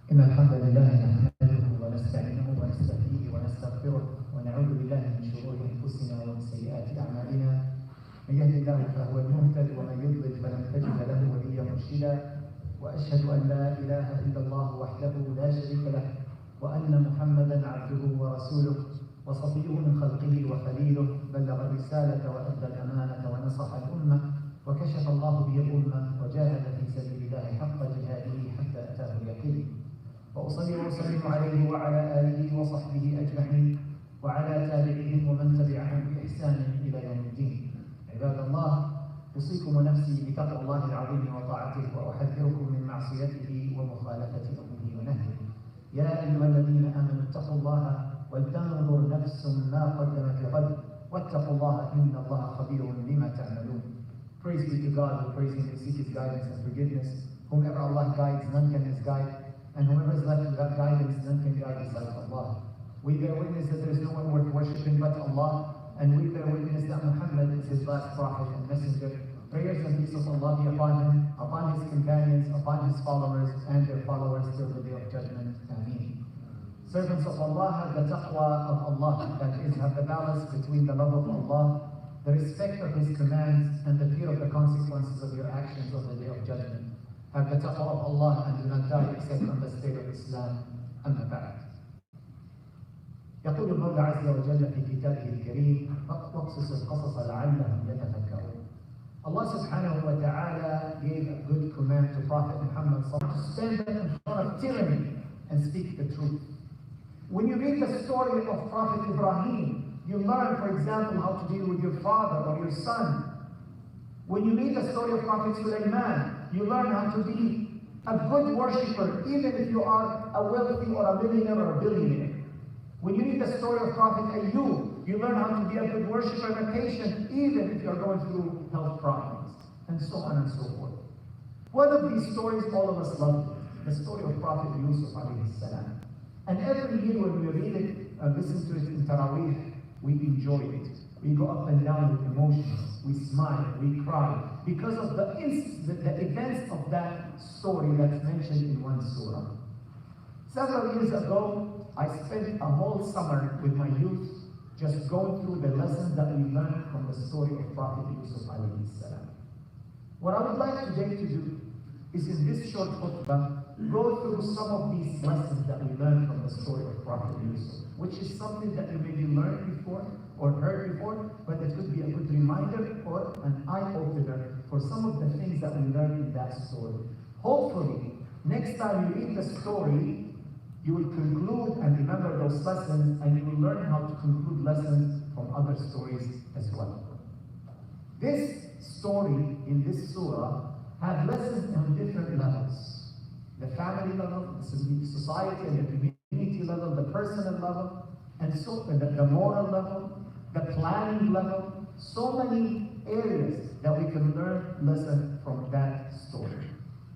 إن الحمد لله نحمده ونستعينه ونستهديه ونستغفره ونعوذ بالله من شرور أنفسنا ومن سيئات أعمالنا. من يهد الله فهو المهتد ومن يضلل فلن تجد له وليا مرشدا. وأشهد أن لا إله إلا الله وحده لا شريك له وأن محمدا عبده ورسوله وصفيه من خلقه وخليله. بلغ الرسالة وأدى الأمانة ونصح الأمة وكشف الله به الأمة وجاهد في سبيل الله حق جهاده حتى أتاه اليقين. وأصلي وأسلم عليه وعلى آله وصحبه أجمعين وعلى تابعيهم ومن تبعهم بإحسان إلى يوم الدين. عباد الله، أوصيكم ونفسي بتقوى الله العظيم وطاعته وأحذركم من معصيته ومخالفة أمره ونهيه. يا أيها الذين آمنوا اتقوا الله ولتنظر نفس ما قدمت لغد واتقوا الله إن الله خبير بما تعملون. Praise be to God, who praise Him, who seek His guidance and forgiveness. Whomever Allah guides, none can misguide, and whoever is left without guidance, none can guide besides Allah. We bear witness that there is no one worth worshipping but Allah, and we bear witness that Muhammad is His last prophet and messenger. Prayers and peace of Allah be upon him, upon his companions, upon his followers, and their followers till the day of judgment. Ameen. Servants of Allah, have the taqwa of Allah, that is, have the balance between the love of Allah, the respect of His commands, and the fear of the consequences of your actions on the day of judgment. Have the taqwa of Allah and do not die except on the state of Islam. أما بعد. يقول المولى عز وجل في كتابه الكريم: واقصص القصص لعلهم يتفكرون. Allah subhanahu wa ta'ala gave a good command to Prophet Muhammad to stand in front of tyranny and speak the truth. When you read the story of Prophet Ibrahim, you learn, for example, how to deal with your father or your son. When you read the story of Prophet Sulaiman, you learn how to be a good worshipper, even if you are a wealthy or a millionaire or a billionaire. When you read the story of Prophet Ayyub, you learn how to be a good worshipper and patient, even if you are going through health problems, and so on and so forth. One of these stories all of us love, the story of Prophet Yusuf alayhi salam. And every year when we read it and listen to it in Taraweeh, we enjoy it. We go up and down with emotions. We smile, we cry, because of the events of that story that's mentioned in one surah. Several years ago, I spent a whole summer with my youth just going through the lessons that we learned from the story of Prophet Yusuf alayhi salam. What I would like today to do is, in this short khutbah, go through some of these lessons that we learned from the story of Prophet Yusuf, which is something that you maybe learned before or heard before, but it could be a good reminder or an eye-opener for some of the things that we learned in that story. Hopefully, next time you read the story, you will conclude and remember those lessons, and you will learn how to conclude lessons from other stories as well. This story in this surah has lessons on different levels. The family level, the society and the community level, the personal level, and so the moral level, the planning level, so many areas that we can learn lessons from that story.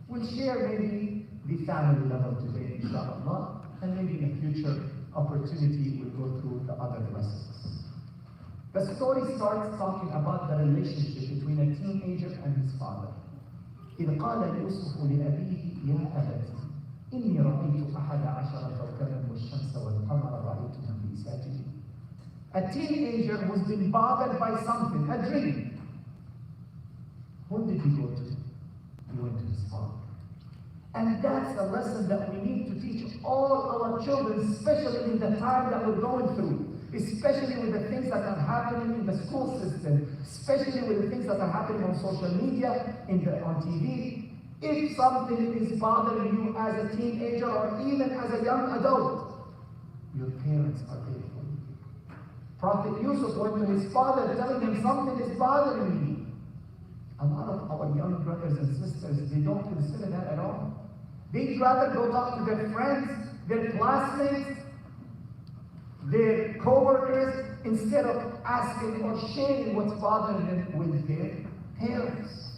We'll share maybe the family level today, inshallah, and maybe in a future opportunity we'll go through the other lessons. The story starts talking about the relationship between a teenager and his father. إذ قال يوسف لأبيه يا أبت إني رأيت 11 كوكبا والشمس والقمر رأيتهم لي ساجدين. A teenager who's been bothered by something, a dream. Who did he go to? He went to his father. And that's a lesson that we need to teach all our children, especially in the time that we're going through, especially with the things that are happening in the school system, especially with the things that are happening on social media, on TV. If something is bothering you as a teenager or even as a young adult, your parents are there for you. Prophet Yusuf went to his father telling him, something is bothering me. A lot of our young brothers and sisters, they don't consider that at all. They'd rather go talk to their friends, their classmates, their co-workers, instead of asking or sharing what's bothering them with their parents.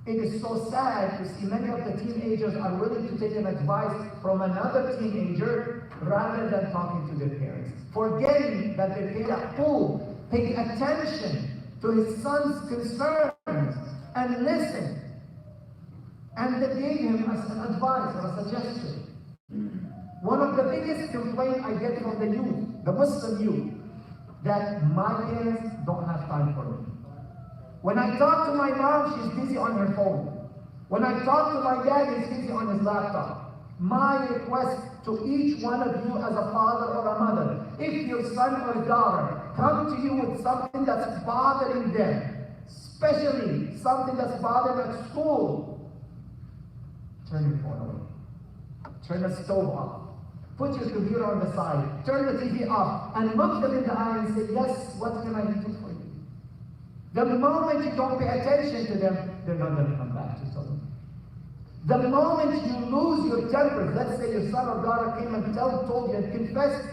It is so sad to see many of the teenagers are willing to take an advice from another teenager rather than talking to their parents, forgetting that their parents paid attention to his son's concerns and listened, and they gave him as an advice or a suggestion. One of the biggest complaints I get from the youth, the Muslim youth, that my parents don't have time for me. When I talk to my mom, she's busy on her phone. When I talk to my dad, he's busy on his laptop. My request to each one of you as a father or a mother, if your son or daughter come to you with something that's bothering them, especially something that's bothering them at school, turn your phone away. Turn the stove off. Put your computer on the side. Turn the TV off and look them in the eye and say, yes, what can I do for you? The moment you don't pay attention to them, they're not going to come back to you. The moment you lose your temper, let's say your son or daughter came and told you and confessed,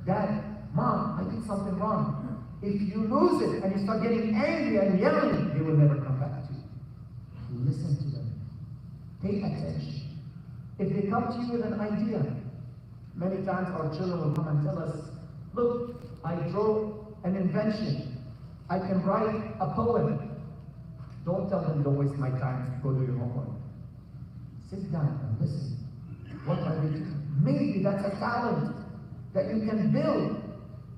Dad, Mom, I did something wrong. If you lose it and you start getting angry and yelling, they will never come back to you. Listen to them. Pay attention. If they come to you with an idea, many times our children will come and tell us, look, I drew an invention. I can write a poem. Don't tell them, don't waste my time, go do your homework. Sit down and listen. What are they doing? Maybe that's a talent that you can build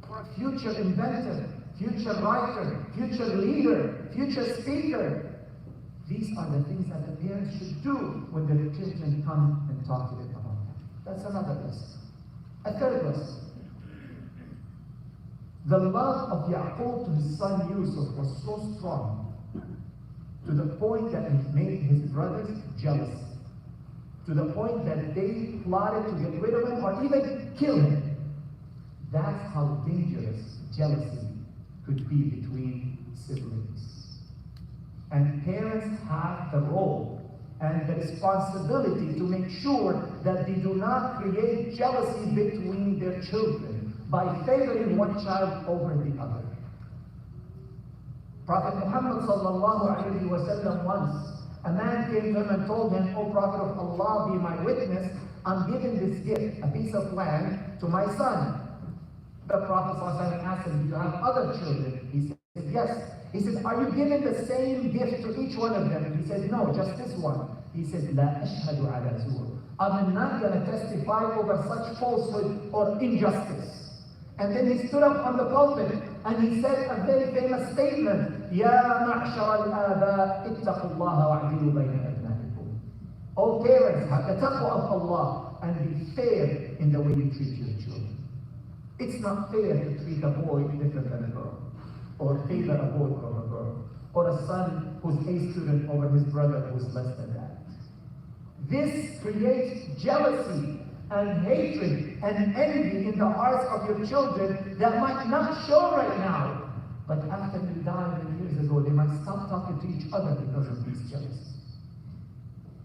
for a future inventor, future writer, future leader, future speaker. These are the things that the parents should do when their children come and talk to them about that. That's another lesson. A third lesson. The love of Yaqub to his son Yusuf was so strong to the point that it made his brothers jealous. To the point that they plotted to get rid of him or even kill him. That's how dangerous jealousy could be between siblings. And parents have the role and the responsibility to make sure that they do not create jealousy between their children by favoring one child over the other. Prophet Muhammad sallallahu alayhi wa sallam once, a man came to him and told him, O Prophet of Allah, be my witness, I'm giving this gift, a piece of land, to my son. The Prophet ﷺ asked him, do you have other children? He said, yes. He said, are you giving the same gift to each one of them? He said, no, just this one. He said, La ashhadu ala zur. I'm not going to testify over such falsehood or injustice. And then he stood up on the pulpit and he said a very famous statement, Ya ma'shar al-aba, ittaqu Allah wa'adilu bayna abnaikum. O parents, have the taqwa of Allah and be fair in the way you treat your children. It's not fair to treat a boy different than a girl, or favor a boy over a girl, or a son who's a student over his brother who's less than that. This creates jealousy and hatred and envy in the hearts of your children that might not show right now, but after you died many years ago, they might stop talking to each other because of these jealousies.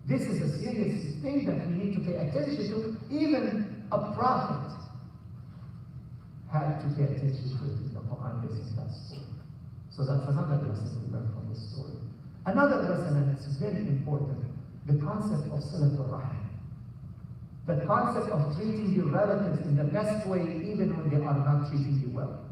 This is a serious thing that we need to pay attention to. Even a prophet had to pay attention to it in the Quran based on that story. So that's another lesson we learn from this story. Another lesson, and it's very important, the concept of Silatul Rahim. The concept of treating your relatives in the best way even when they are not treating you well.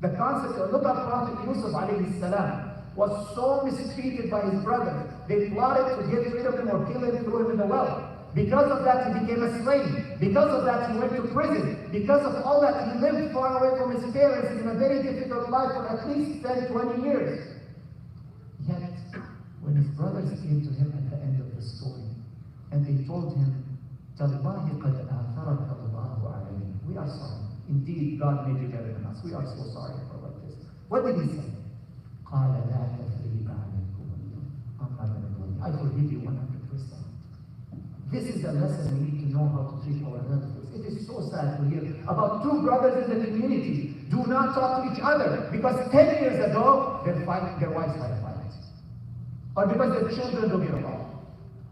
The concept of, look at Prophet Yusuf alayhi salam, was so mistreated by his brothers. They plotted to get rid of him or kill him, throw him in the well. Because of that, he became a slave. Because of that, he went to prison. Because of all that, he lived far away from his parents in a very difficult life for at least 10, 20 years. Yet, when his brothers came to him at the end of the story, and they told him, Tallahi qad atharaka Allahu alayhi. We are sorry. Indeed, God made you better than us. We are so sorry for what this. What did he say? قَالَ لَا تَثْرِيبَ عَلَيْكُمُ الْيَوْمَ. I'm not going to do it. I forgive you 100%. This is a lesson we need to know how to treat our relatives. It is so sad to hear about two brothers in the community do not talk to each other because 10 years ago, their wives had a fight. Or because their children don't get along.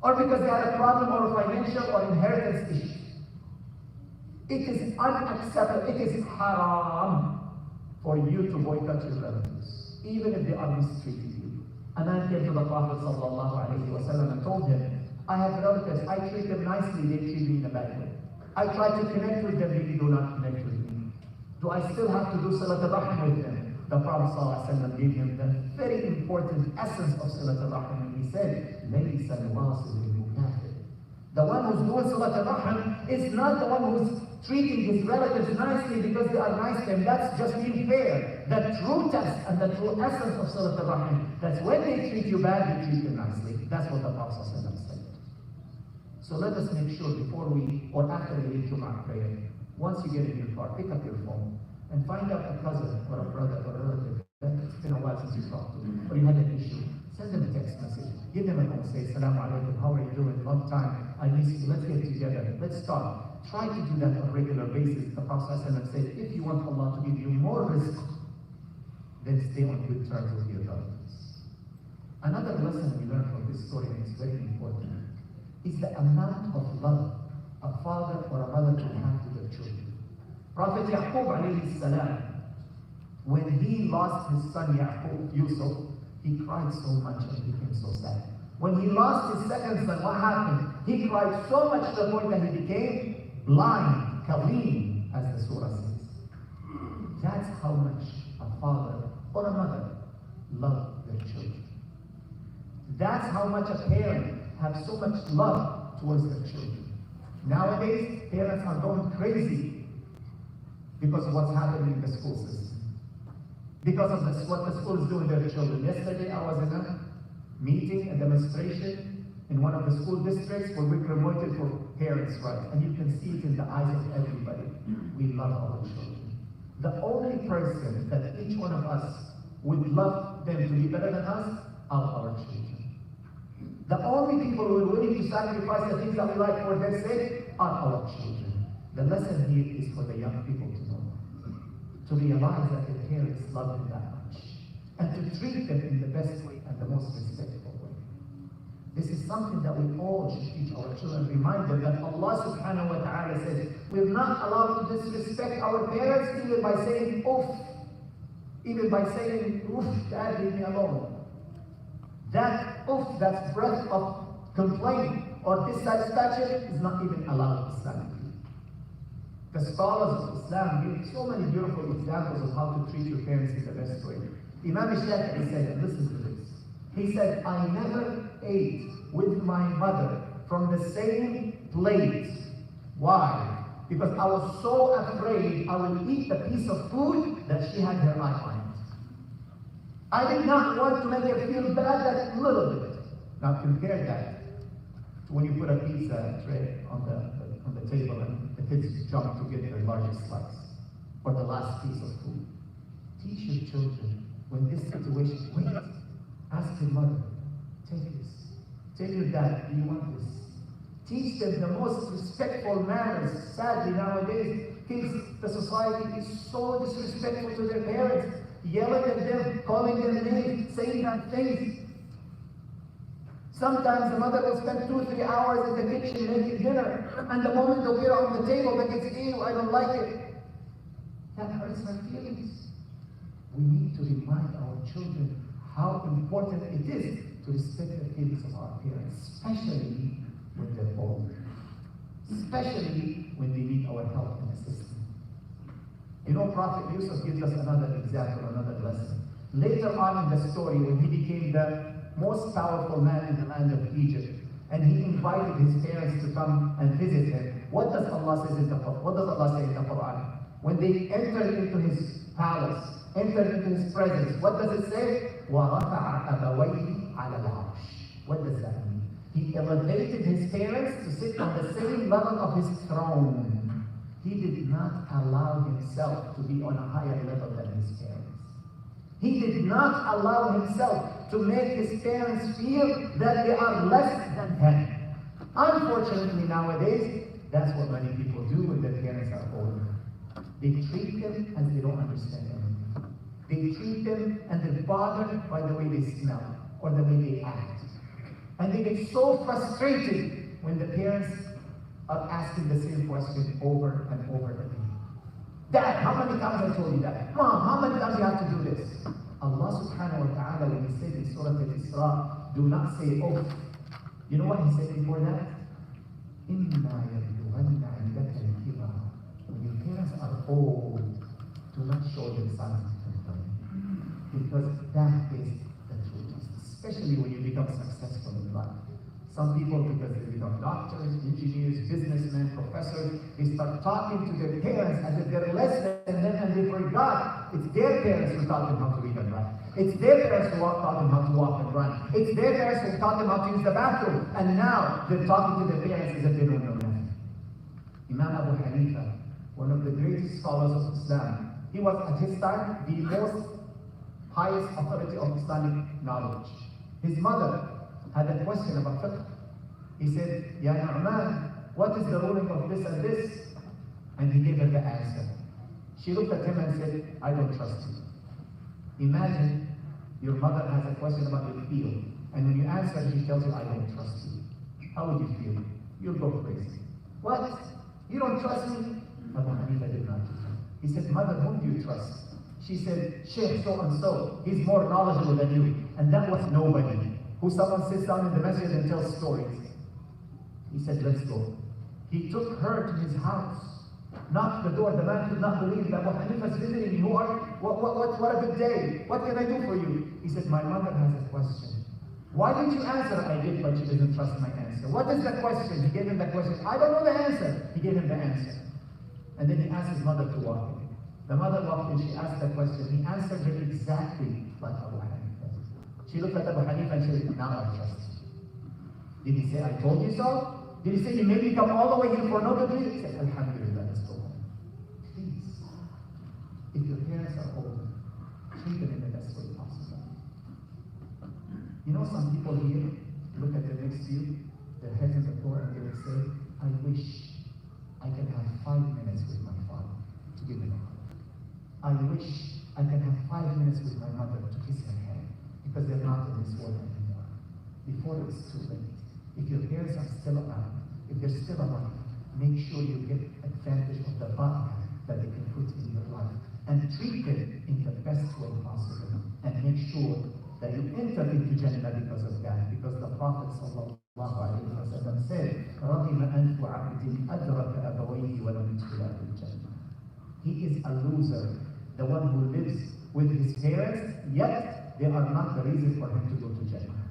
Or because they had a problem or a financial or inheritance issue. It is unacceptable, it is haram for you to boycott your relatives, even if they are mistreating you. A man came to the Prophet ﷺ and told him, I have relatives, I treat them nicely, they treat me in a bad way. I try to connect with them, they do not connect with me. Do I still have to do Salat al-Rahim with them? The Prophet ﷺ gave him the very important essence of Salat al-Rahim, and he said, لَيْسَ الْوَاصِلُ الْمُكَافِرُ. The one who's doing Salat al-Rahim is not the one who's treating his relatives nicely because they are nice to him. That's just being fair. The true test and the true essence of Salat al-Rahim, that's when they treat you bad, you treat them nicely. That's what the Prophet said. So let us make sure before we, or after we leave Jum'ah prayer, once you get in your car, pick up your phone and find out a cousin or a brother or a relative that it's been a while since you talked to, or you had an issue. Send them a text message. Give them a call. Say, Assalamu alaikum, how are you doing? Long time. I miss you. Let's get together. Let's talk. Try to do that on a regular basis. The Prophet said, if you want Allah to give you more rizq, then stay on good terms with your relatives. Another lesson we learn from this story, and it's very important, is the amount of love a father or a mother can have to their children. Prophet Yaqub alayhi salam, when he lost his son Yaqub, Yusuf, he cried so much and became so sad. When he lost his second son, what happened? He cried so much to the point that he became blind, kalim, as the surah says. That's how much a father or a mother love their children. That's how much a parent have so much love towards their children. Nowadays, parents are going crazy because of what's happening in the school system. Because of what the school is doing to their children. Yesterday, I was in a meeting, a demonstration in one of the school districts where we promoted for parents' rights. And you can see it in the eyes of everybody. We love our children. The only person that each one of us would love them to be better than us are our children. The only people who are willing to sacrifice the things that we like for their sake are our children. The lesson here is for the young people to know, to realize that their parents love them that much, and to treat them in the best way and the most respectful way. This is something that we all should teach our children. Remind them that Allah subhanahu wa ta'ala says, we're not allowed to disrespect our parents even by saying oof, even by saying oof, Dad, leave me alone. That oof, that breath of complaint or dissatisfaction is not even allowed Islamically. The scholars of Islam give so many beautiful examples of how to treat your parents in the best way. Imam Shafi'i said, and listen to this. He said, I never ate with my mother from the same plate. Why? Because I was so afraid I would eat the piece of food that she had her eye on it. I did not want to make her feel bad that little bit. Now compare that to when you put a pizza tray on the table and the kids jump to get their largest slice or the last piece of food. Teach your children when this situation, wait, ask your mother, take this. Tell your dad, do you want this? Teach them the most respectful manners. Sadly nowadays, the society is so disrespectful to their parents, yelling at them, calling them names, saying bad things. Sometimes the mother will spend 2-3 hours in the kitchen making dinner, and the moment they'll get it on the table, they get, ew, I don't like it. That hurts my feelings. We need to remind our children how important it is to respect the feelings of our parents, especially when they're older, especially when they need our help and assistance. You know, Prophet Yusuf gives us another example, another lesson. Later on in the story, when he became the most powerful man in the land of Egypt, and he invited his parents to come and visit him, what does Allah say in the Quran? When they entered into his palace, entered into his presence, what does it say? وَرَفَعَ أَبَوَيْهِ عَلَى الْعَرْشِ. What does that mean? He elevated his parents to sit on the same level of his throne. He did not allow himself to be on a higher level than his parents. He did not allow himself to make his parents feel that they are less than him. Unfortunately nowadays, that's what many people do when their parents are older. They treat them as they don't understand anything. They treat them and they're bothered by the way they smell or the way they act. And they get so frustrated when the parents are asking the same question over and over again. Dad, how many times I told you that? Mom, how many times you have to do this? Allah subhanahu wa ta'ala, when he said in Surah Al-Isra, do not say, oh. You know what he said before that? إِمَّا يَبْلُغَنَّ عِنْدَكَ الْكِبَرَ. When your parents are old, do not show them signs of complaining. Because that is the truth. Especially when you become successful in life. Some people, because they become doctors, engineers, businessmen, professors, they start talking to their parents as if they're less than them, and they forgot it's their parents who taught them how to read and write. It's their parents who taught them how to walk and run. It's their parents who taught them how to use the bathroom. And now they're talking to their parents as if they don't know nothing. Imam Abu Hanifa, one of the greatest scholars of Islam, he was at his time the most highest authority of Islamic knowledge. His mother had a question about fiqh. He said, Ya Nu'man, what is the ruling of this and this? And he gave her the answer. She looked at him and said, I don't trust you. Imagine your mother has a question about your field, and when you answer, she tells you, I don't trust you. How would you feel? You'll go crazy. What? You don't trust me? Abu Hanifa did not do that. He said, Mother, whom do you trust? She said, Sheikh so-and-so. He's more knowledgeable than you. And that was nobody. Who someone sits down in the masjid and tells stories. He said, let's go. He took her to his house, knocked the door. The man could not believe that Abu Hanifa is visiting me. What a good day. What can I do for you? He said, my mother has a question. Why didn't you answer? I did, but she doesn't trust my answer. What is the question? He gave him the question. I don't know the answer. He gave him the answer. And then he asked his mother to walk in. The mother walked in, she asked the question. He answered her exactly like Abu Hanifa. She looked at Abu Hanifa and she said, now I trust you. Did he say, I told you so? Did he say, you made me come all the way here for no good reason? He said, Alhamdulillah, let's go home. Please, if your parents are old, treat them in the best way possible. You know, some people here look at the next to you, their heads on the floor, and they will say, I wish I can have 5 minutes with my father to give him a hug. I wish I can have 5 minutes with my mother to kiss her hand, because they're not in this world anymore. Before it's too late. If your parents are still around, if they're still alive, make sure you get advantage of the barakah that they can put in your life, and treat them in the best way possible, and make sure that you enter into Jannah because of that, because the Prophet ﷺ said, رَغِمَ أَنْفُ عَبْدٍ أَدْرَكَ أَبَوَيْهِ وَلَمْ يُدْخِلَهُ الْجَنَّةِ. He is a loser, the one who lives with his parents, yet they are not the reason for him to go to Jannah.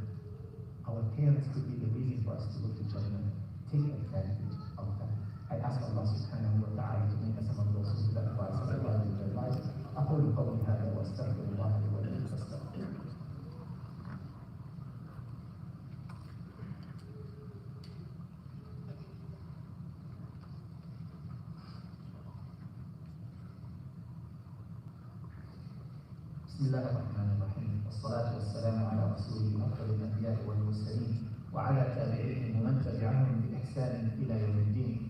Our parents could be the reason for us to go to Jannah. Take advantage of that. I ask Allah subhanahu wa ta'ala to make us among those who that advice of Allah in their life. أقول قولي هذا وأستغفر الله لي ولكم فاستغفروه. بسم الله الرحمن الرحيم والصلاة والسلام على رسوله أفضل الأنبياء والمرسلين وعلى تابعيهم ومن تبعهم بإحسان إلى يوم الدين.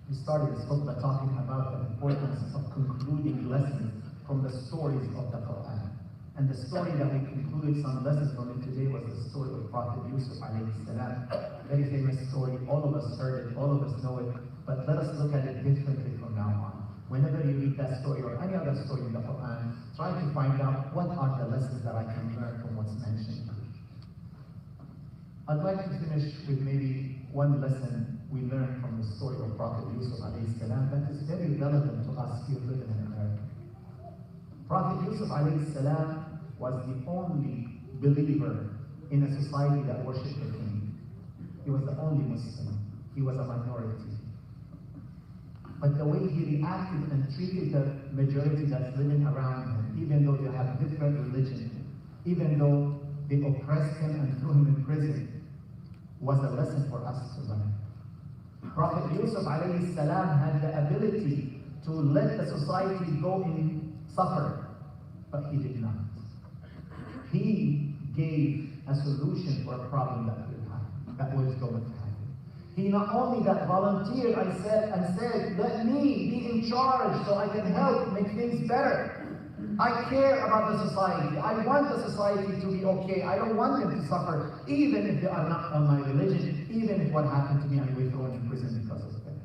We started this khutbah talking about the importance of concluding lessons from the stories of the Quran. And the story that we concluded some lessons from it today was the story of Prophet Yusuf alayhi salam. Very famous story. All of us heard it, all of us know it, but let us look at it differently from now on. Whenever you read that story or any other story in the Quran, try to find out what are the lessons that I can learn from what's mentioned. I'd like to finish with maybe one lesson we learned from the story of Prophet Yusuf alayhi salam that is very relevant to us here living in America. Prophet Yusuf alayhi salam was the only believer in a society that worshipped the king. He was the only Muslim. He was a minority. But the way he reacted and treated the majority that's living around him, even though they have different religion, even though they oppressed him and threw him in prison, was a lesson for us to learn. Prophet Yusuf alayhi salam had the ability to let the society go in suffer, but he did not. He gave a solution for a problem that was going to happen. He not only that volunteered and said, let me be in charge so I can help make things better. I care about the society. I want the society to be okay. I don't want them to suffer, even if they are not on my religion, even if what happened to me I will thrown in prison because of them.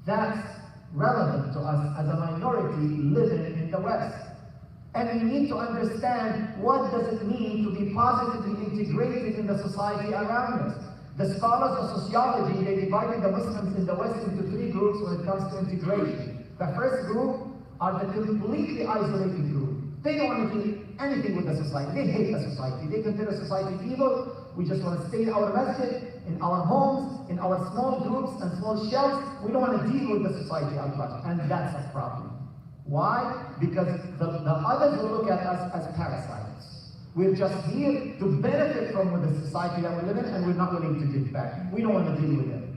That's relevant to us as a minority living in the West. And we need to understand what does it mean to be positively integrated in the society around us. The scholars of sociology, they divided the Muslims in the West into 3 groups when it comes to integration. The first group are the completely isolated group. They don't want to do anything with the society. They hate the society. They consider society evil. We just want to stay in our masjid, in our homes, in our small groups and small shelves. We don't want to deal with the society at large. And that's a problem. Why? Because the others will look at us as parasites. We're just here to benefit from the society that we live in, and we're not willing to give back. We don't want to deal with it.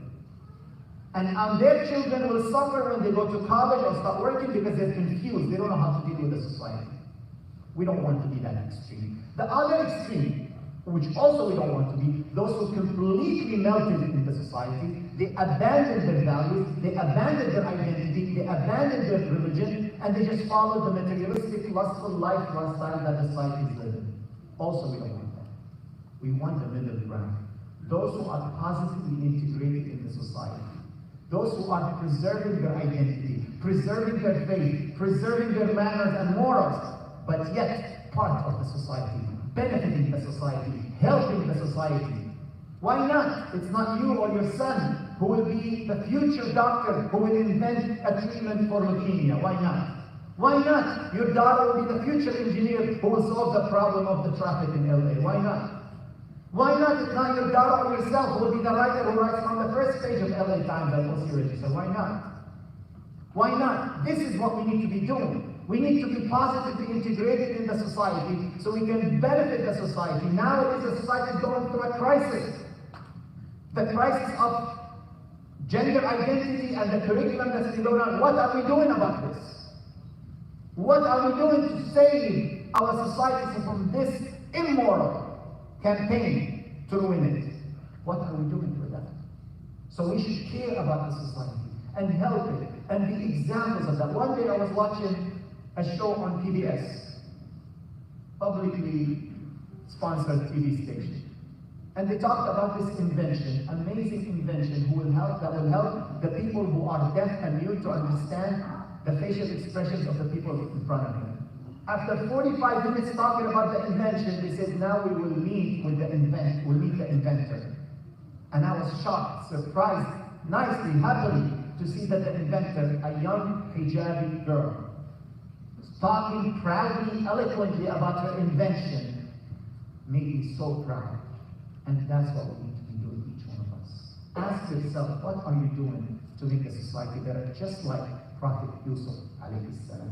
And their children will suffer when they go to college or start working because they're confused. They don't know how to deal with the society. We don't want to be that extreme. The other extreme, which also we don't want to be, those who completely melted into society, they abandoned their values, they abandoned their identity, they abandoned their religion, and they just followed the materialistic, lustful lifestyle that the society is living. Also, we don't want that. We want the middle ground. Those who are positively integrated in the society. Those who are preserving their identity, preserving their faith, preserving their manners and morals, but yet part of the society, benefiting the society, helping the society. Why not? It's not you or your son who will be the future doctor who will invent a treatment for leukemia. Why not? Why not? Your daughter will be the future engineer who will solve the problem of the traffic in LA. Why not? Why not? It's not your daughter or yourself who will be the writer who writes on the first page of LA Times that will see register. Why not? Why not? This is what we need to be doing. We need to be positively integrated in the society so we can benefit the society. Nowadays, the society is going through a crisis. The crisis of gender identity and the curriculum that's been going on. What are we doing about this? What are we doing to save our society from this immoral campaign to ruin it? What are we doing for that? So we should care about the society and help it and be examples of that. One day I was watching a show on PBS, publicly sponsored TV station. And they talked about this invention, amazing invention that will help the people who are deaf and mute to understand the facial expressions of the people in front of them. After 45 minutes talking about the invention, they said, now we will meet with the inventor. And I was shocked, surprised, nicely, happily, to see that the inventor, a young hijabi girl, was talking proudly, eloquently about her invention, made me so proud. And that's what we need to be doing, each one of us. Ask yourself, what are you doing to make a society better, just like Prophet Yusuf alayhi salam.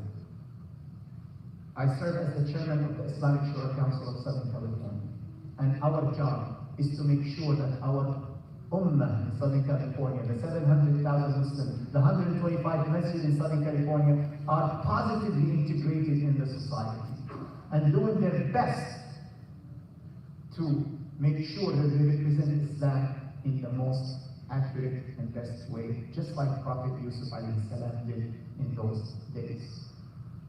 I serve as the chairman of the Islamic Shura Council of Southern California. And our job is to make sure that our Ummah in Southern California, the 700,000 Muslims, the 125 masjids in Southern California are positively integrated in the society and doing their best to make sure that they represent Islam in the most accurate and best way, just like Prophet Yusuf alayhi salam did in those days.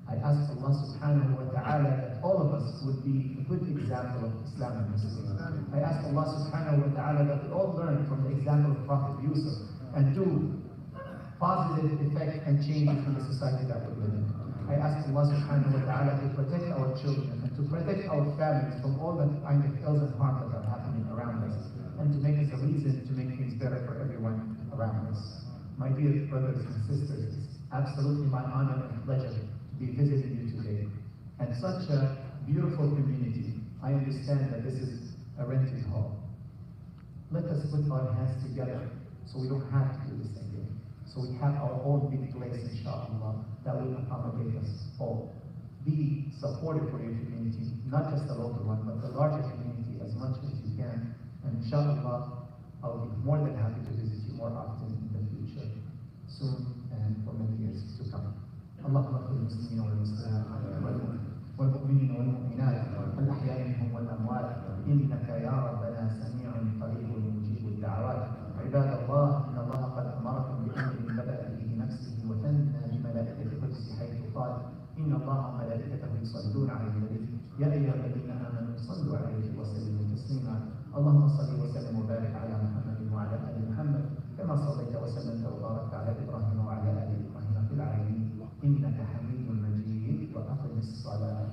I ask Allah subhanahu wa ta'ala that all of us would be a good example of Islam and Muslims. I ask Allah subhanahu wa ta'ala that we all learn from the example of Prophet Yusuf and do positive effect and changes in the society that we live in. I ask Allah subhanahu wa ta'ala to protect our children and to protect our families from all the kind of ills and harm that are happening around us, and to make us a reason to make things better for everyone around us. My dear brothers and sisters, it's absolutely my honor and pleasure to be visiting you today. And such a beautiful community. I understand that this is a rented hall. Let us put our hands together so we don't have to do this again. So we have our own big place, inshallah, that will accommodate us all. Be supportive for your community, not just the local one, but the larger community as much as you can. And inshallah, I'll be more than happy to visit you more often in the future, soon and for many years to come. اللهم اغفر للمسلمين والمسلمات والمؤمنين والمؤمنات الأحياء منهم والأموات إنك يا ربنا سميع قريب مجيب الدعوات. عباد الله، إن الله قد أمركم بأمر بدأ به نفسه وثنى بملائكة القدس حيث قال إن الله وملائكته يصلون على النبي يا أيها الذين آمنوا صلوا عليه وسلموا تسليما. اللهم صل وسلم وبارك على محمد وعلى آل محمد كما صليت وسلمت وباركت على إبراهيم وعلى آل إبراهيم في العالمين إنك حميد مجيد. وأقم الصلاة.